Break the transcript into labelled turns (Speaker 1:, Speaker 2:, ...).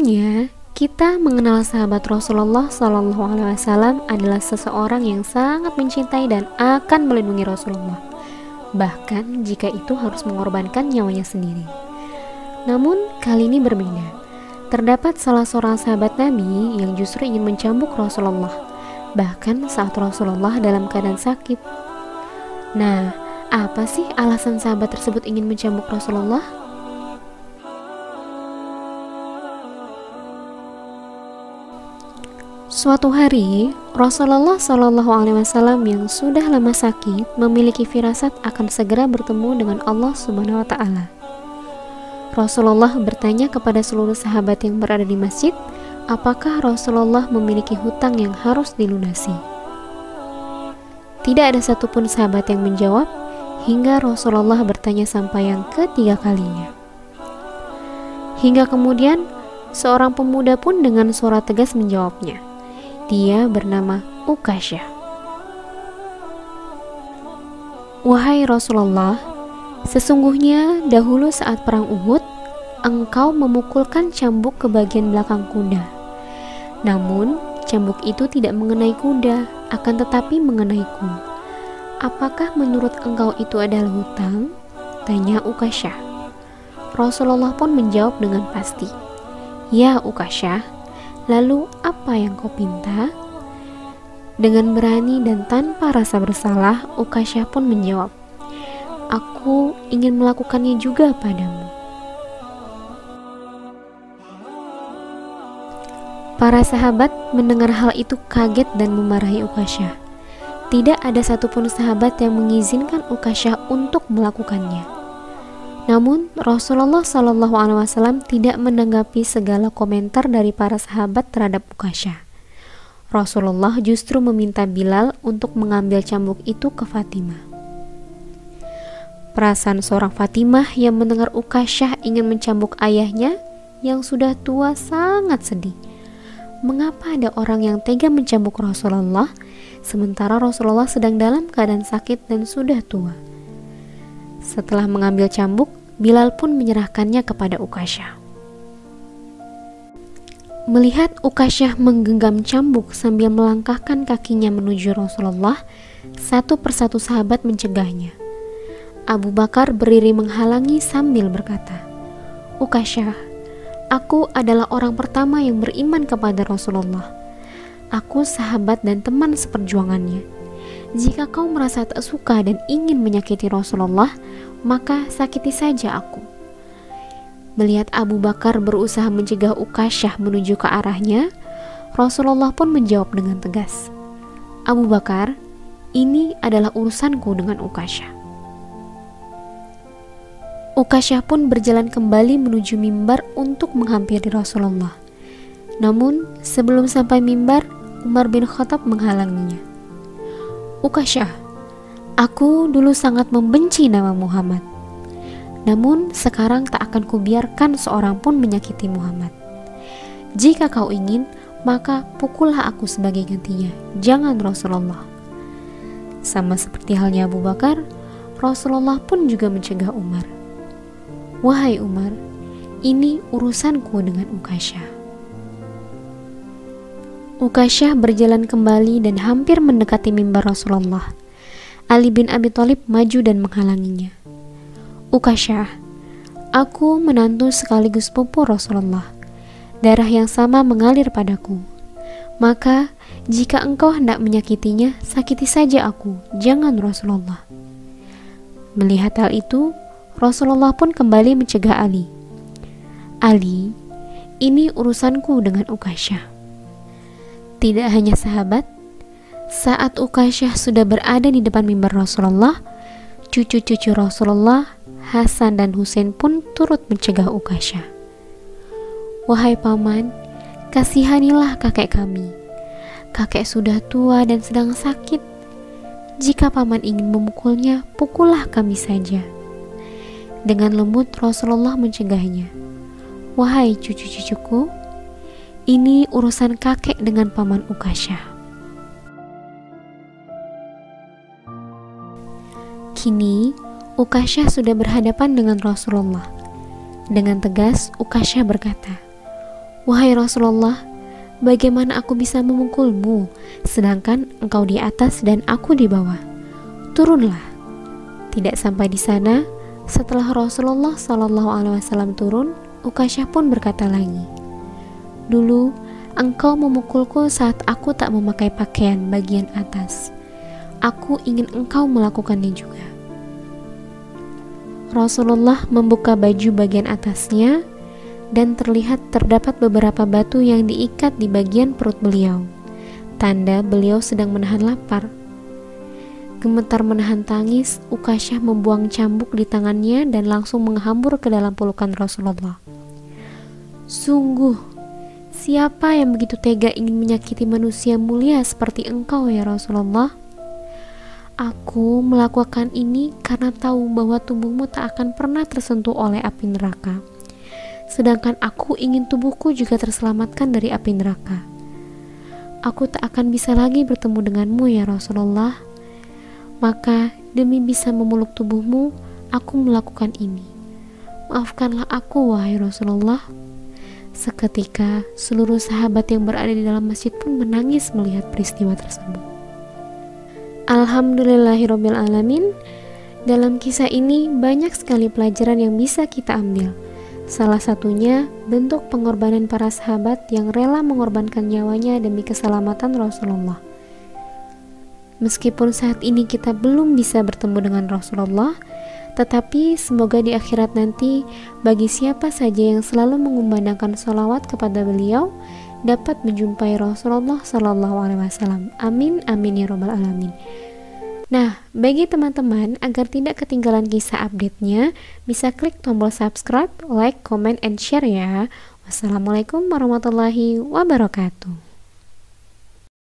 Speaker 1: Umumnya, kita mengenal sahabat Rasulullah SAW adalah seseorang yang sangat mencintai dan akan melindungi Rasulullah, bahkan jika itu harus mengorbankan nyawanya sendiri. Namun, kali ini berbeda. Terdapat salah seorang sahabat Nabi yang justru ingin mencambuk Rasulullah, bahkan saat Rasulullah dalam keadaan sakit. Nah, apa sih alasan sahabat tersebut ingin mencambuk Rasulullah? Suatu hari, Rasulullah SAW yang sudah lama sakit memiliki firasat akan segera bertemu dengan Allah Subhanahu wa Ta'ala. Rasulullah bertanya kepada seluruh sahabat yang berada di masjid, apakah Rasulullah memiliki hutang yang harus dilunasi. Tidak ada satupun sahabat yang menjawab, hingga Rasulullah bertanya sampai yang ketiga kalinya. Hingga kemudian, seorang pemuda pun dengan suara tegas menjawabnya. Dia bernama Ukasyah. Wahai Rasulullah, sesungguhnya dahulu saat perang Uhud, engkau memukulkan cambuk ke bagian belakang kuda. Namun, cambuk itu tidak mengenai kuda, akan tetapi mengenaiku. Apakah menurut engkau itu adalah hutang? Tanya Ukasyah. Rasulullah pun menjawab dengan pasti. Ya Ukasyah, lalu apa yang kau pinta? Dengan berani dan tanpa rasa bersalah, Ukasyah pun menjawab, aku ingin melakukannya juga padamu. Para sahabat mendengar hal itu kaget dan memarahi Ukasyah. Tidak ada satupun sahabat yang mengizinkan Ukasyah untuk melakukannya. Namun Rasulullah SAW tidak menanggapi segala komentar dari para sahabat terhadap Ukasyah. Rasulullah justru meminta Bilal untuk mengambil cambuk itu ke Fatimah. Perasaan seorang Fatimah yang mendengar Ukasyah ingin mencambuk ayahnya yang sudah tua sangat sedih. Mengapa ada orang yang tega mencambuk Rasulullah sementara Rasulullah sedang dalam keadaan sakit dan sudah tua? Setelah mengambil cambuk, Bilal pun menyerahkannya kepada Ukasyah. Melihat Ukasyah menggenggam cambuk sambil melangkahkan kakinya menuju Rasulullah, satu persatu sahabat mencegahnya. Abu Bakar berdiri menghalangi sambil berkata, Ukasyah, aku adalah orang pertama yang beriman kepada Rasulullah. Aku sahabat dan teman seperjuangannya. Jika kau merasa tak suka dan ingin menyakiti Rasulullah, maka sakiti saja aku. Melihat Abu Bakar berusaha mencegah Ukasyah menuju ke arahnya, Rasulullah pun menjawab dengan tegas, Abu Bakar, ini adalah urusanku dengan Ukasyah. Ukasyah pun berjalan kembali menuju mimbar untuk menghampiri Rasulullah. Namun sebelum sampai mimbar, Umar bin Khattab menghalanginya. Ukasyah, aku dulu sangat membenci nama Muhammad. Namun sekarang tak akan kubiarkan seorang pun menyakiti Muhammad. Jika kau ingin, maka pukullah aku sebagai gantinya, jangan Rasulullah. Sama seperti halnya Abu Bakar, Rasulullah pun juga mencegah Umar. Wahai Umar, ini urusanku dengan Ukasyah. Ukasyah berjalan kembali dan hampir mendekati mimbar Rasulullah. Ali bin Abi Thalib maju dan menghalanginya. Ukasyah, aku menantu sekaligus pupu Rasulullah. Darah yang sama mengalir padaku. Maka, jika engkau hendak menyakitinya, sakiti saja aku, jangan Rasulullah. Melihat hal itu, Rasulullah pun kembali mencegah Ali. Ali, ini urusanku dengan Ukasyah. Tidak hanya sahabat, saat Ukasyah sudah berada di depan mimbar Rasulullah, cucu-cucu Rasulullah, Hasan dan Husain pun turut mencegah Ukasyah. Wahai paman, kasihanilah kakek kami. Kakek sudah tua dan sedang sakit. Jika paman ingin memukulnya, pukullah kami saja. Dengan lembut Rasulullah mencegahnya. Wahai cucu-cucuku, ini urusan kakek dengan paman Ukasyah. Kini, Ukasyah sudah berhadapan dengan Rasulullah. Dengan tegas, Ukasyah berkata, "Wahai Rasulullah, bagaimana aku bisa memukulmu, sedangkan engkau di atas dan aku di bawah? Turunlah." Tidak sampai di sana, setelah Rasulullah SAW turun, Ukasyah pun berkata lagi, "Dulu engkau memukulku saat aku tak memakai pakaian bagian atas. Aku ingin engkau melakukannya juga." Rasulullah membuka baju bagian atasnya dan terdapat beberapa batu yang diikat di bagian perut beliau, tanda beliau sedang menahan lapar. Gemetar menahan tangis, Ukasyah membuang cambuk di tangannya dan langsung menghambur ke dalam pelukan Rasulullah. "Sungguh, siapa yang begitu tega ingin menyakiti manusia mulia seperti engkau ya Rasulullah? Aku melakukan ini karena tahu bahwa tubuhmu tak akan pernah tersentuh oleh api neraka. Sedangkan aku ingin tubuhku juga terselamatkan dari api neraka. Aku tak akan bisa lagi bertemu denganmu ya Rasulullah. Maka demi bisa memeluk tubuhmu, aku melakukan ini. Maafkanlah aku wahai Rasulullah." Seketika seluruh sahabat yang berada di dalam masjid pun menangis melihat peristiwa tersebut. Alhamdulillahirabbil alamin. Dalam kisah ini banyak sekali pelajaran yang bisa kita ambil. Salah satunya bentuk pengorbanan para sahabat yang rela mengorbankan nyawanya demi keselamatan Rasulullah. Meskipun saat ini kita belum bisa bertemu dengan Rasulullah, tetapi semoga di akhirat nanti bagi siapa saja yang selalu mengumandangkan sholawat kepada beliau dapat menjumpai Rasulullah SAW. Amin amin ya robbal alamin. Nah, bagi teman-teman agar tidak ketinggalan kisah update-nya, bisa klik tombol subscribe, like, comment, and share ya. Wassalamualaikum warahmatullahi wabarakatuh.